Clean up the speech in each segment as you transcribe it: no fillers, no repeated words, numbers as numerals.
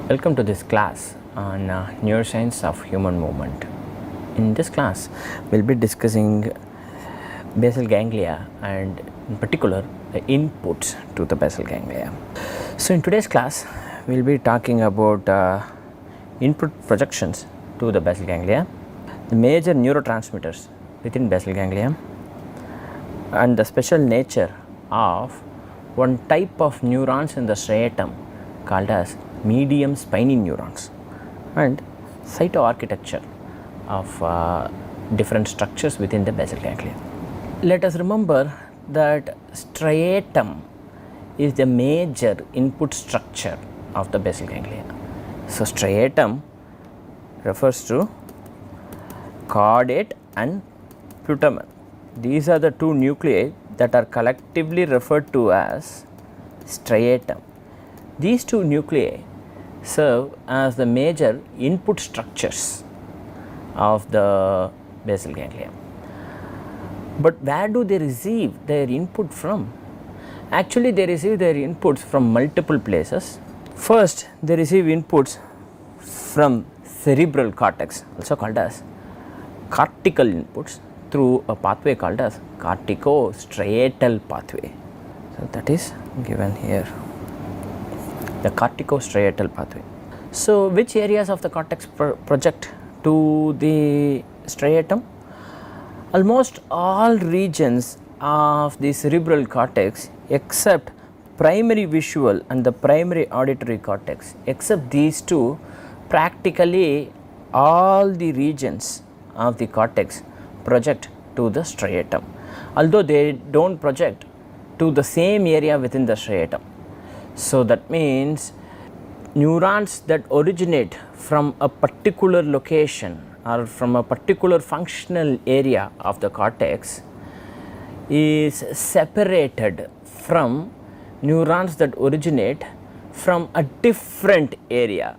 Welcome to this class on Neuroscience of Human Movement. In this class, we will be discussing basal ganglia and in particular the inputs to the basal ganglia. So, in today's class, we will be talking about input projections to the basal ganglia, the major neurotransmitters within basal ganglia, and the special nature of one type of neurons in the striatum called as medium spiny neurons, and cytoarchitecture of different structures within the basal ganglia. Let us remember that striatum is the major input structure of the basal ganglia. So, striatum refers to caudate and putamen. These are the two nuclei that are collectively referred to as striatum. These two nuclei serve as the major input structures of the basal ganglia. But where do they receive their input from? Actually, they receive their inputs from multiple places. First, they receive inputs from cerebral cortex, also called as cortical inputs, through a pathway called as corticostriatal pathway. So, that is given here, the corticostriatal pathway. So, which areas of the cortex project to the striatum? Almost all regions of the cerebral cortex except primary visual and the primary auditory cortex, except these two, practically all the regions of the cortex project to the striatum, although they do not project to the same area within the striatum. So, that means neurons that originate from a particular location or from a particular functional area of the cortex is separated from neurons that originate from a different area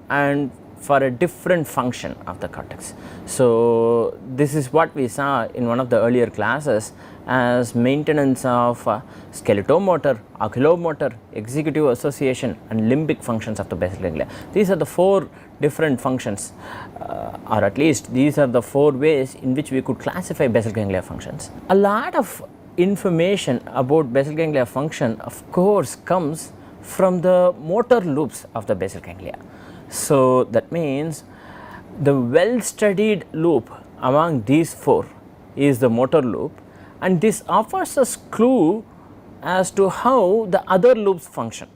and for a different function of the cortex. So, this is what we saw in one of the earlier classes as maintenance of skeletomotor, oculomotor, executive association and limbic functions of the basal ganglia. These are the four different functions, or at least these are the four ways in which we could classify basal ganglia functions. A lot of information about basal ganglia function of course comes from the motor loops of the basal ganglia. So, that means the well studied loop among these four is the motor loop, and this offers us clue as to how the other loops function.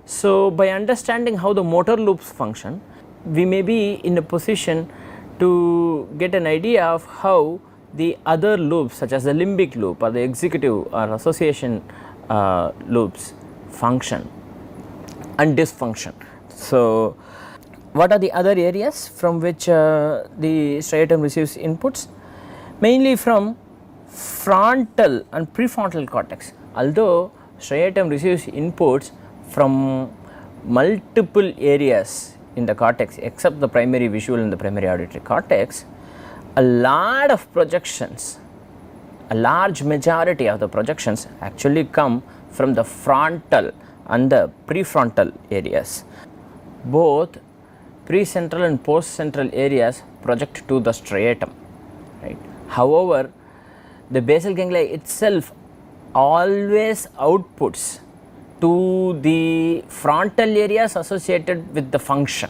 So, by understanding how the motor loops function, we may be in a position to get an idea of how the other loops such as the limbic loop or the executive or association loops function and dysfunction. So, what are the other areas from which the striatum receives inputs? Mainly from frontal and prefrontal cortex. Although striatum receives inputs from multiple areas in the cortex except the primary visual and the primary auditory cortex, a lot of projections, a large majority of the projections actually come from the frontal and the prefrontal areas. Both precentral and postcentral areas project to the striatum, right. However, the basal ganglia itself always outputs to the frontal areas associated with the function.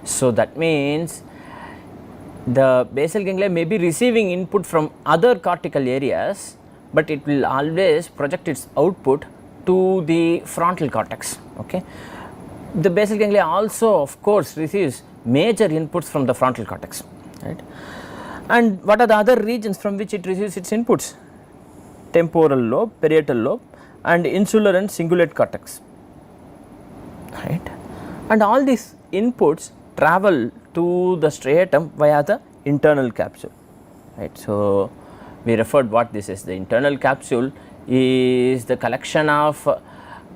So, that means the basal ganglia may be receiving input from other cortical areas, but it will always project its output to the frontal cortex. Okay. The basal ganglia also of course receives major inputs from the frontal cortex, right. And what are the other regions from which it receives its inputs? Temporal lobe, parietal lobe and insular and cingulate cortex, right. And all these inputs travel to the striatum via the internal capsule, right. So, we referred what this is. The internal capsule is the collection of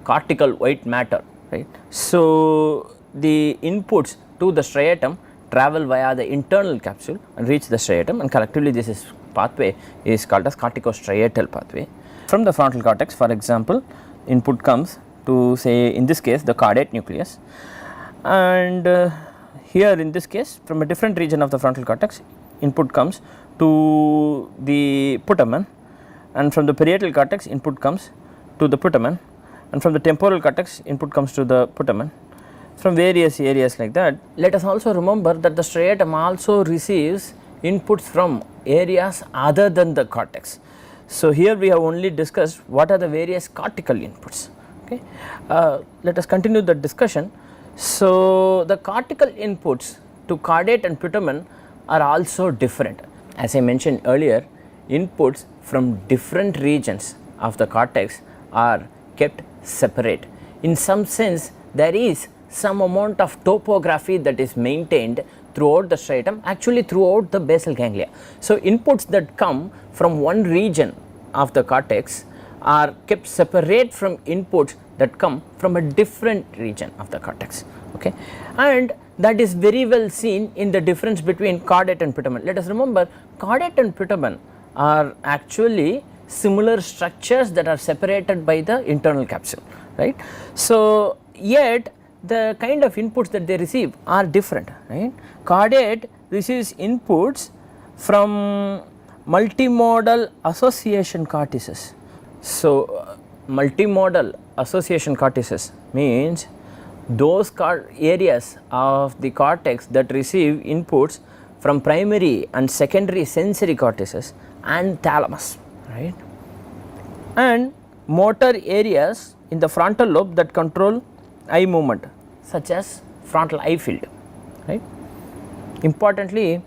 cortical white matter, right. So, the inputs to the striatum travel via the internal capsule and reach the striatum, and collectively this pathway is called as corticostriatal pathway. From the frontal cortex, for example, input comes to say in this case the caudate nucleus, and here in this case from a different region of the frontal cortex input comes to the putamen, and from the parietal cortex input comes to the putamen, and from the temporal cortex input comes to the putamen, from various areas like that. Let us also remember that the striatum also receives inputs from areas other than the cortex. So, here we have only discussed what are the various cortical inputs. Okay. Let us continue the discussion. So, the cortical inputs to caudate and putamen are also different. As I mentioned earlier, inputs from different regions of the cortex are kept separate. In some sense, there is some amount of topography that is maintained throughout the striatum, actually throughout the basal ganglia. So, inputs that come from one region of the cortex are kept separate from inputs that come from a different region of the cortex. Okay. And that is very well seen in the difference between caudate and putamen. Let us remember, caudate and putamen are actually similar structures that are separated by the internal capsule, right. So, yet the kind of inputs that they receive are different, right. Caudate receives inputs from multimodal association cortices. So, multimodal association cortices means those areas of the cortex that receive inputs from primary and secondary sensory cortices and thalamus, right. And motor areas in the frontal lobe that control eye movement, such as frontal eye field, right. Importantly,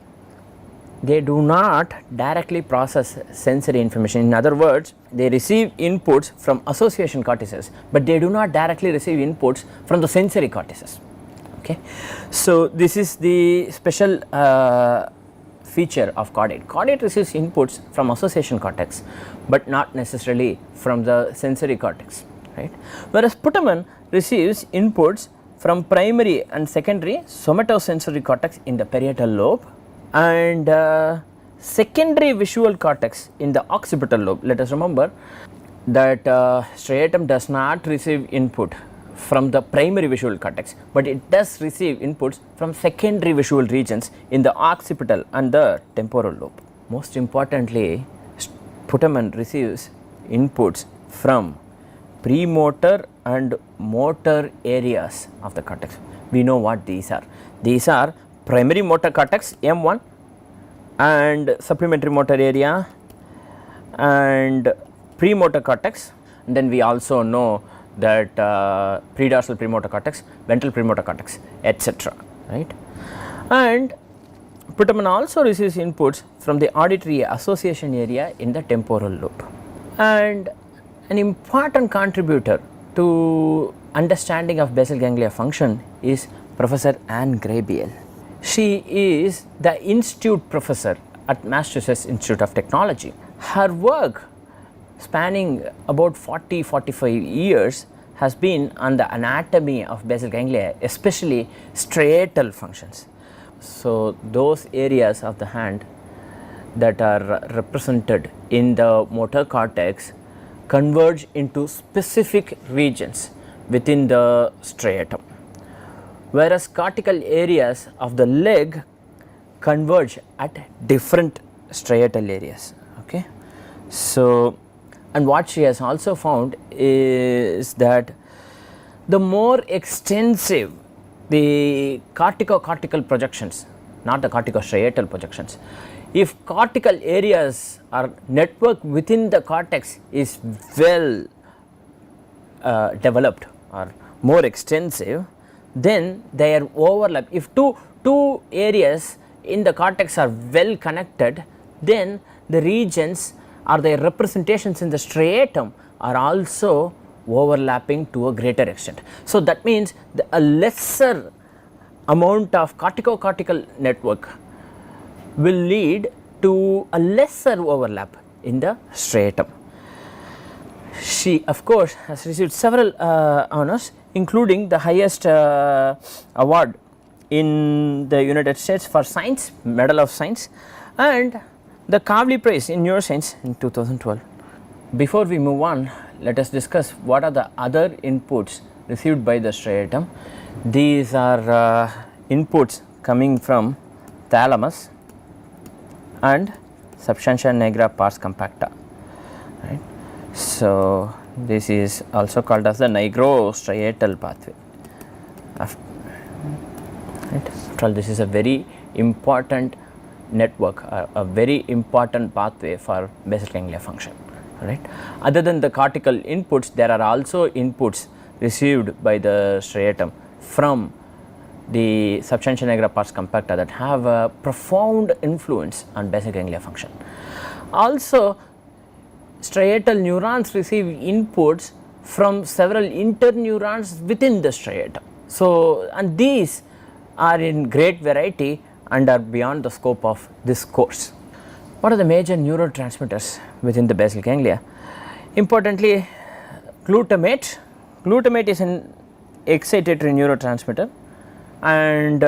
they do not directly process sensory information. In other words, they receive inputs from association cortices, but they do not directly receive inputs from the sensory cortices. Okay. So, this is the special feature of caudate. Caudate receives inputs from association cortex, but not necessarily from the sensory cortex, right. Whereas putamen receives inputs from primary and secondary somatosensory cortex in the parietal lobe and secondary visual cortex in the occipital lobe. Let us remember that striatum does not receive input from the primary visual cortex, but it does receive inputs from secondary visual regions in the occipital and the temporal lobe. Most importantly, putamen receives inputs from premotor and motor areas of the cortex. We know what these are. These are primary motor cortex M1 and supplementary motor area and premotor cortex, and then we also know that predorsal premotor cortex, ventral premotor cortex, etc., right. And putamen also receives inputs from the auditory association area in the temporal lobe. And an important contributor to understanding of basal ganglia function is Professor Anne Gabriel. She is the institute professor at Massachusetts Institute of Technology. Her work spanning about 40-45 years has been on the anatomy of basal ganglia, especially striatal functions. So, those areas of the hand that are represented in the motor cortex converge into specific regions within the striatum, whereas cortical areas of the leg converge at different striatal areas. Okay. So, and what she has also found is that the more extensive the cortico-cortical projections, not the cortico-striatal projections, if cortical areas are network within the cortex is well developed or more extensive, then their overlap, if two areas in the cortex are well connected, then the regions or their representations in the striatum are also overlapping to a greater extent. So, that means a lesser amount of cortico-cortical network will lead to a lesser overlap in the striatum. She of course has received several honors, including the highest award in the United States for science, Medal of Science, and the Kavli Prize in Neuroscience in 2012. Before we move on, let us discuss what are the other inputs received by the striatum. These are inputs coming from thalamus and substantia nigra pars compacta, right. So, this is also called as the nigrostriatal pathway. Right. After all, this is a very important network, a very important pathway for basal ganglia function, right. Other than the cortical inputs, there are also inputs received by the striatum from the substantia nigra pars compacta that have a profound influence on basal ganglia function. Also, striatal neurons receive inputs from several interneurons within the striatum. So, and these are in great variety and are beyond the scope of this course. What are the major neurotransmitters within the basal ganglia? Importantly, glutamate. Glutamate is an excitatory neurotransmitter, and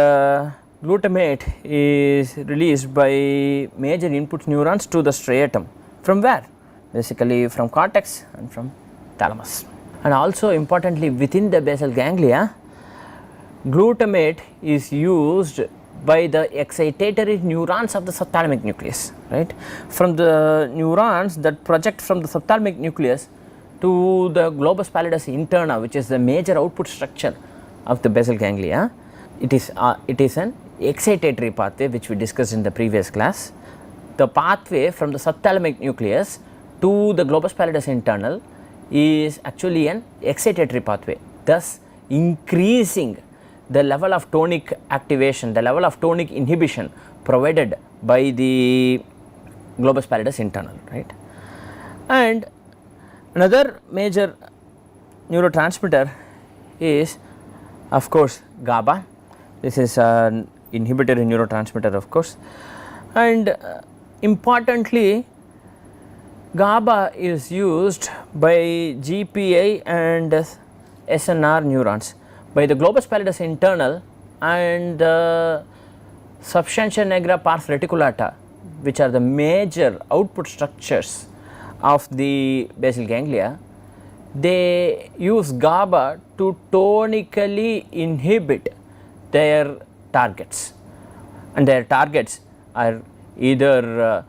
glutamate is released by major input neurons to the striatum. From where? Basically from cortex and from thalamus. And also importantly, within the basal ganglia, glutamate is used by the excitatory neurons of the subthalamic nucleus, right. From the neurons that project from the subthalamic nucleus to the globus pallidus interna, which is the major output structure of the basal ganglia, it is an excitatory pathway which we discussed in the previous class. The pathway from the subthalamic nucleus to the globus pallidus internal is actually an excitatory pathway, thus increasing the level of tonic activation, the level of tonic inhibition provided by the globus pallidus internal, right. And another major neurotransmitter is of course GABA. This is an inhibitory neurotransmitter, of course, and importantly, GABA is used by GPI and SNR neurons, by the globus pallidus internal and the substantia nigra pars reticulata, which are the major output structures of the basal ganglia. They use GABA to tonically inhibit their targets, and their targets are either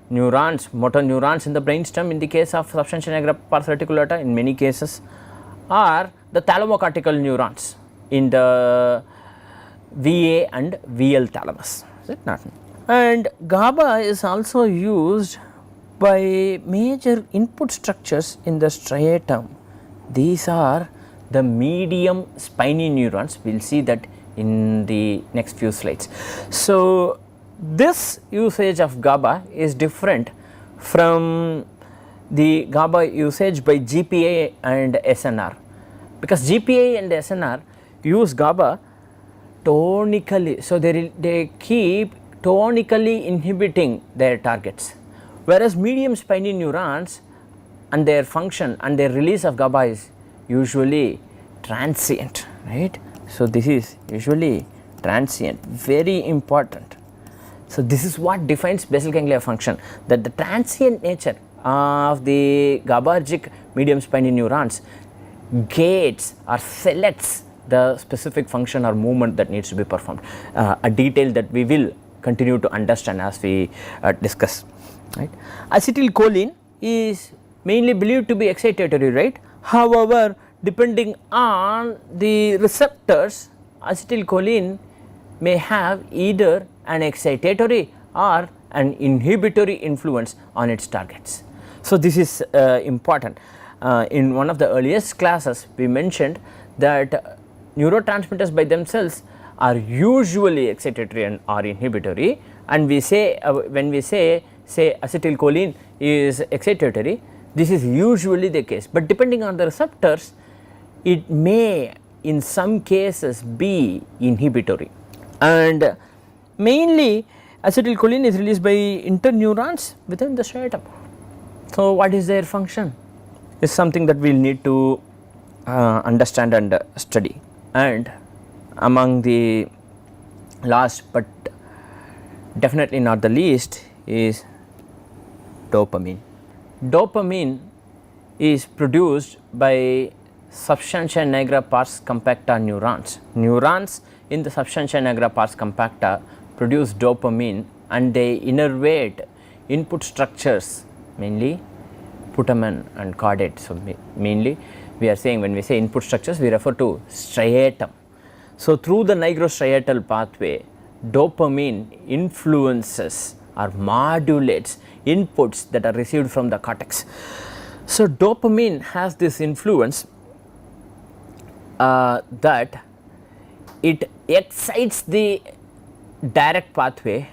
neurons, motor neurons in the brainstem in the case of substantia nigra pars reticulata in many cases, or the thalamocortical neurons in the VA and VL thalamus, is it not? And GABA is also used by major input structures in the striatum. These are the medium spiny neurons. We will see that in the next few slides. So, this usage of GABA is different from the GABA usage by GPA and SNR, because GPA and SNR use GABA tonically. So, they keep tonically inhibiting their targets, whereas medium spiny neurons and their function and their release of GABA is usually transient, right. So, this is usually transient, very important. So, this is what defines basal ganglia function, that the transient nature of the GABAergic medium spiny neurons gates or selects the specific function or movement that needs to be performed, a detail that we will continue to understand as we discuss, right. Acetylcholine is mainly believed to be excitatory, right. However, depending on the receptors, acetylcholine may have either an excitatory or an inhibitory influence on its targets. So, this is important. In one of the earliest classes, we mentioned that neurotransmitters by themselves are usually excitatory and or inhibitory, and we say when we say acetylcholine is excitatory, this is usually the case, but depending on the receptors, it may in some cases be inhibitory. And mainly acetylcholine is released by interneurons within the striatum. So, what is their function is something that we will need to understand and study. And among the last but definitely not the least is dopamine. Dopamine is produced by substantia nigra pars compacta neurons. Neurons in the substantia nigra pars compacta produce dopamine and they innervate input structures, mainly putamen and caudate. So, mainly we are saying, when we say input structures, we refer to striatum. So, through the nigrostriatal pathway, dopamine influences or modulates inputs that are received from the cortex. So, dopamine has this influence that it excites the direct pathway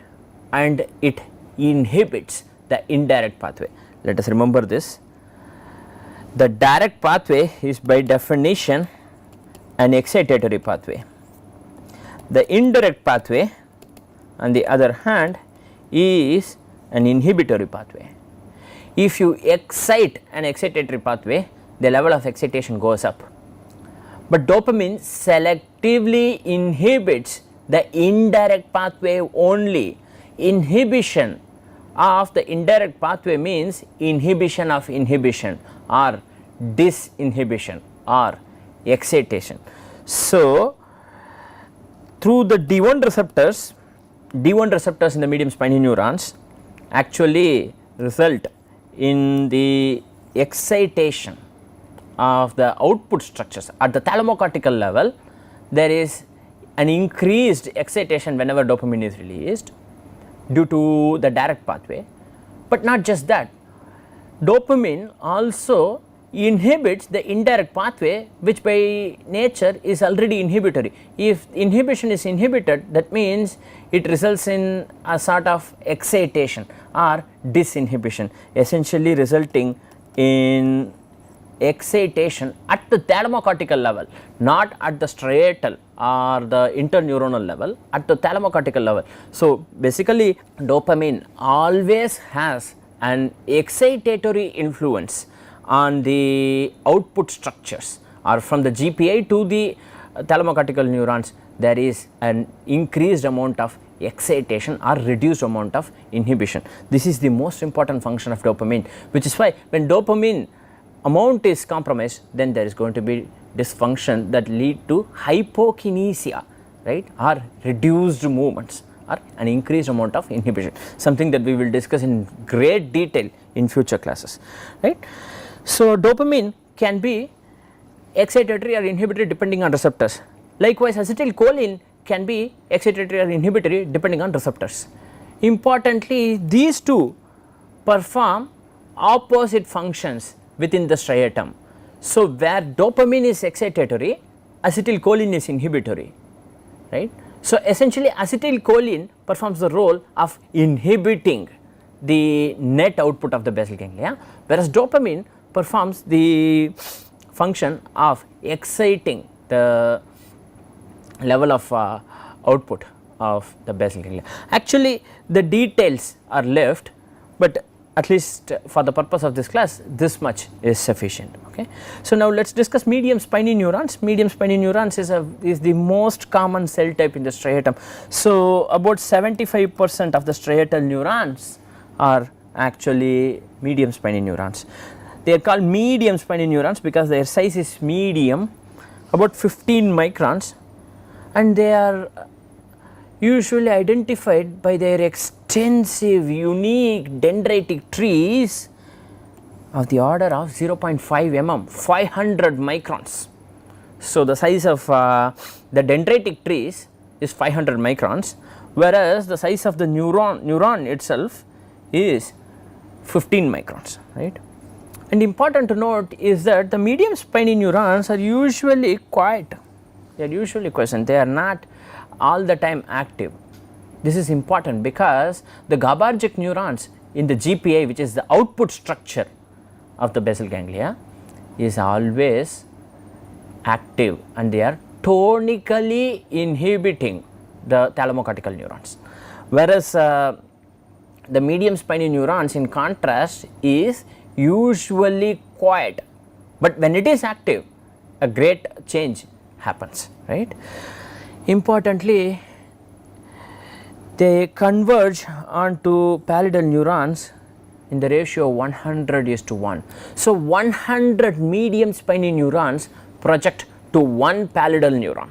and it inhibits the indirect pathway. Let us remember this. The direct pathway is by definition an excitatory pathway. The indirect pathway on the other hand is an inhibitory pathway. If you excite an excitatory pathway, the level of excitation goes up, but dopamine selectively inhibits the indirect pathway only. Inhibition of the indirect pathway means inhibition of inhibition or disinhibition or excitation. So, through the D1 receptors in the medium spiny neurons actually result in the excitation of the output structures. At the thalamocortical level, there is an increased excitation whenever dopamine is released due to the direct pathway, but not just that, dopamine also inhibits the indirect pathway, which by nature is already inhibitory. If inhibition is inhibited, that means it results in a sort of excitation or disinhibition, essentially resulting in excitation at the thalamocortical level, not at the striatal or the interneuronal level, at the thalamocortical level. So, basically dopamine always has an excitatory influence on the output structures, or from the GPI to the thalamocortical neurons there is an increased amount of excitation or reduced amount of inhibition. This is the most important function of dopamine, which is why when dopamine amount is compromised, then there is going to be dysfunction that lead to hypokinesia, right, or reduced movements or an increased amount of inhibition, something that we will discuss in great detail in future classes, right. So, dopamine can be excitatory or inhibitory depending on receptors. Likewise, acetylcholine can be excitatory or inhibitory depending on receptors. Importantly, these two perform opposite functions within the striatum. So, where dopamine is excitatory, acetylcholine is inhibitory, right. So, essentially acetylcholine performs the role of inhibiting the net output of the basal ganglia, whereas dopamine performs the function of exciting the level of output of the basal ganglia. Actually, the details are left, but at least for the purpose of this class, this much is sufficient. Okay. So, now let us discuss medium spiny neurons. Medium spiny neurons is the most common cell type in the striatum. So, about 75% of the striatal neurons are actually medium spiny neurons. They are called medium spiny neurons because their size is medium, about 15 microns, and they are usually identified by their extensive unique dendritic trees of the order of 0.5 mm, 500 microns. So, the size of the dendritic trees is 500 microns, whereas the size of the neuron itself is 15 microns, right. And important to note is that the medium spiny neurons are usually quiet, they are usually quiescent, they are not all the time active. This is important because the GABAergic neurons in the GPI, which is the output structure of the basal ganglia, is always active and they are tonically inhibiting the thalamocortical neurons, whereas the medium spiny neurons in contrast is usually quiet, but when it is active a great change happens, right. Importantly, they converge onto pallidal neurons in the ratio 100:1. So, 100 medium spiny neurons project to one pallidal neuron,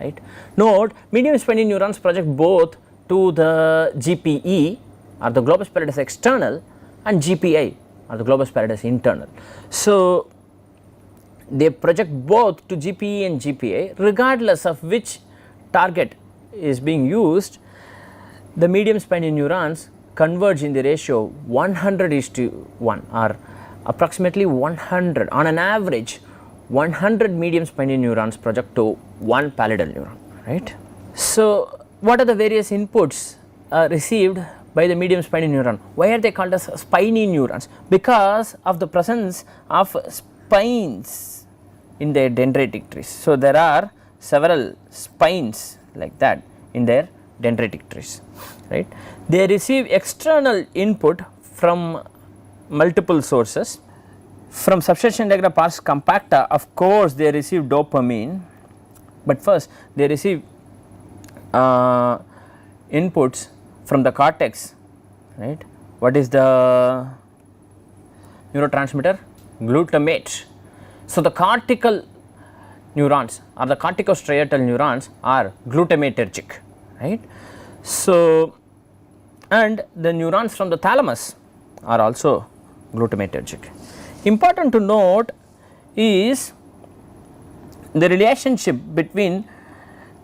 right. Note, medium spiny neurons project both to the GPE or the globus pallidus external and GPI or the globus pallidus internal. So, they project both to GPE and GPI regardless of which target is being used. The medium spiny neurons converge in the ratio 100:1 or approximately 100, on an average 100 medium spiny neurons project to one pallidal neuron, right. So, what are the various inputs received by the medium spiny neuron? Why are they called as spiny neurons? Because of the presence of spines in their dendritic trees. So, there are several spines like that in their dendritic trees, right. They receive external input from multiple sources. From substantia nigra pars compacta, of course, they receive dopamine, but first they receive inputs from the cortex, right. What is the neurotransmitter? Glutamate. So, the cortical neurons or the corticostriatal neurons are glutamatergic, right. So, and the neurons from the thalamus are also glutamatergic. Important to note is the relationship between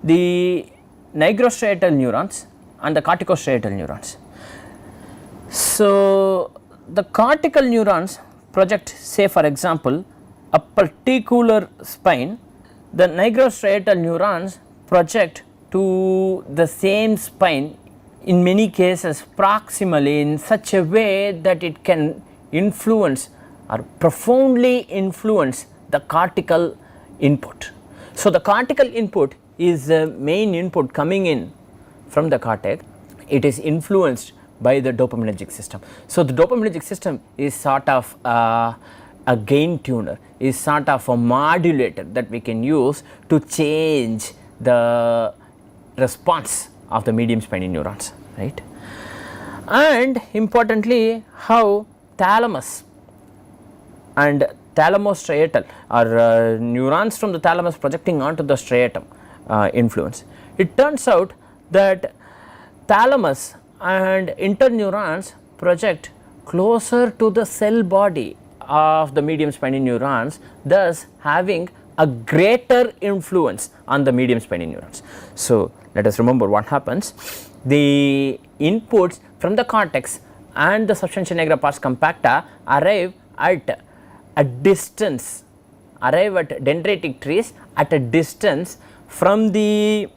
the nigrostriatal neurons and the corticostriatal neurons. So, the cortical neurons project, say for example, a particular spine. The nigrostriatal neurons project to the same spine, in many cases proximally, in such a way that it can influence or profoundly influence the cortical input. So, the cortical input is the main input coming in from the cortex. It is influenced by the dopaminergic system. So, the dopaminergic system is sort of a gain tuner, is sort of a modulator that we can use to change the response of the medium spiny neurons, right. And importantly, how thalamus and thalamostriatal or neurons from the thalamus projecting onto the striatum influence. It turns out that thalamus and interneurons project closer to the cell body of the medium spiny neurons, thus having a greater influence on the medium spiny neurons. So, let us remember what happens. The inputs from the cortex and the substantia nigra pars compacta arrive at a distance, arrive at dendritic trees at a distance from the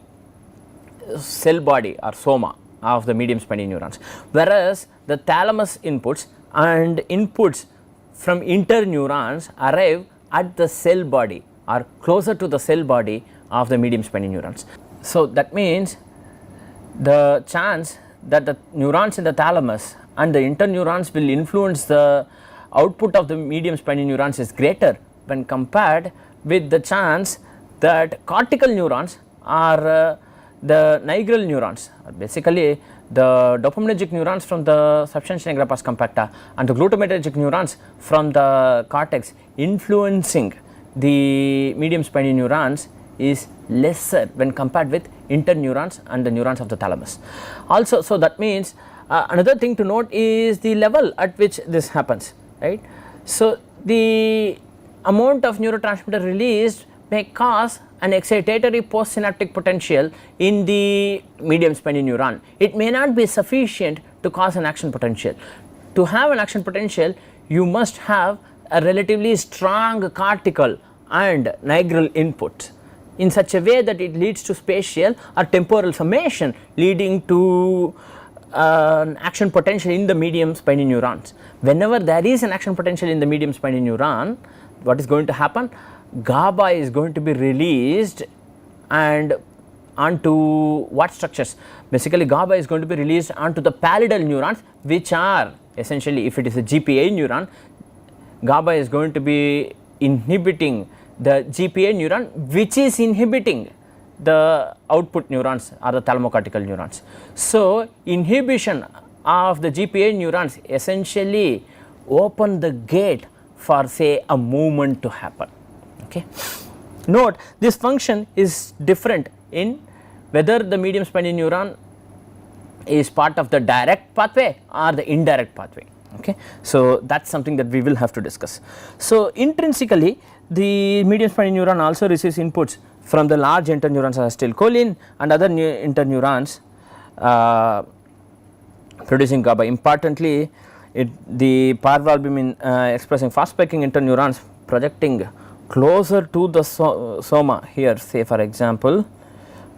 cell body or soma of the medium spiny neurons, whereas the thalamus inputs and inputs from interneurons arrive at the cell body or closer to the cell body of the medium spiny neurons. So, that means the chance that the neurons in the thalamus and the interneurons will influence the output of the medium spiny neurons is greater when compared with the chance that cortical neurons or the nigral neurons, basically the dopaminergic neurons from the substantia nigra pars compacta and the glutamatergic neurons from the cortex influencing the medium spiny neurons is lesser when compared with interneurons and the neurons of the thalamus. Also, so that means another thing to note is the level at which this happens, right. So, the amount of neurotransmitter released may cause an excitatory postsynaptic potential in the medium spiny neuron. It may not be sufficient to cause an action potential. To have an action potential, you must have a relatively strong cortical and nigral input in such a way that it leads to spatial or temporal summation, leading to an action potential in the medium spiny neurons. Whenever there is an action potential in the medium spiny neuron, what is going to happen? GABA is going to be released and onto what structures? Basically, GABA is going to be released onto the pallidal neurons, which are essentially, if it is a GPA neuron, GABA is going to be inhibiting the GPA neuron, which is inhibiting the output neurons or the thalamocortical neurons. So, inhibition of the GPA neurons essentially open the gate for, say, a movement to happen. Okay. Note this function is different in whether the medium spiny neuron is part of the direct pathway or the indirect pathway. Okay. So, that is something that we will have to discuss. So, intrinsically the medium spiny neuron also receives inputs from the large interneurons acetylcholine and other interneurons producing GABA. Importantly, the parvalbumin expressing fast spiking interneurons projecting closer to the soma here, say for example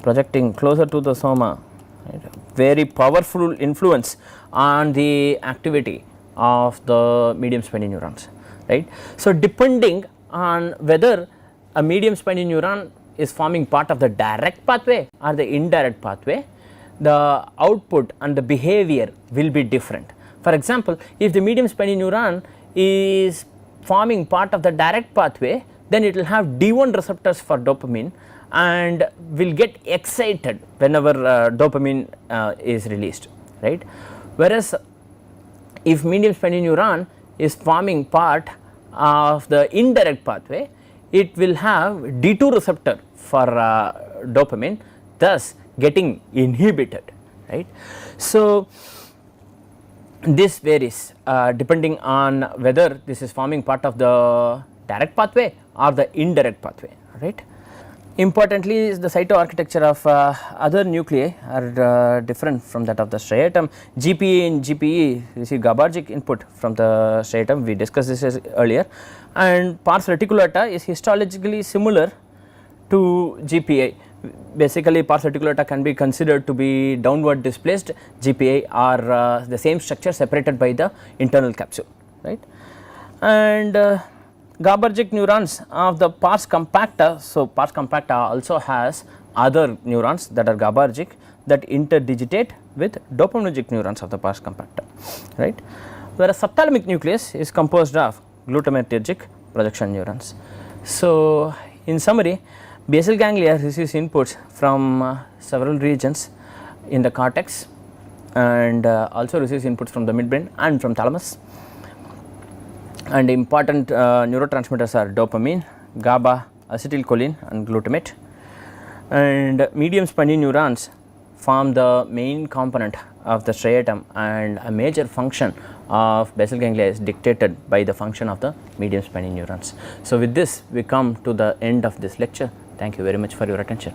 projecting closer to the soma, right, very powerful influence on the activity of the medium spiny neurons, right. So, depending on whether a medium spiny neuron is forming part of the direct pathway or the indirect pathway, the output and the behavior will be different. For example, if the medium spiny neuron is forming part of the direct pathway, then it will have D1 receptors for dopamine and will get excited whenever dopamine is released, right. Whereas, if medium spiny neuron is forming part of the indirect pathway, it will have D2 receptor for dopamine, thus getting inhibited, right. So, this varies depending on whether this is forming part of the direct pathway or the indirect pathway, right. Importantly, the cytoarchitecture of other nuclei are different from that of the striatum. GPA and GPE receive GABAergic input from the striatum, we discussed this earlier, and pars reticulata is histologically similar to GPA. Basically, pars reticulata can be considered to be downward displaced, GPA are the same structure separated by the internal capsule, right. And GABAergic neurons of the pars compacta. So, pars compacta also has other neurons that are GABAergic that interdigitate with dopaminergic neurons of the pars compacta, right. Whereas subthalamic nucleus is composed of glutamatergic projection neurons. So, in summary, basal ganglia receives inputs from several regions in the cortex and also receives inputs from the midbrain and from thalamus. And important neurotransmitters are dopamine, GABA, acetylcholine and glutamate. And medium spiny neurons form the main component of the striatum, and a major function of basal ganglia is dictated by the function of the medium spiny neurons. So, with this we come to the end of this lecture. Thank you very much for your attention.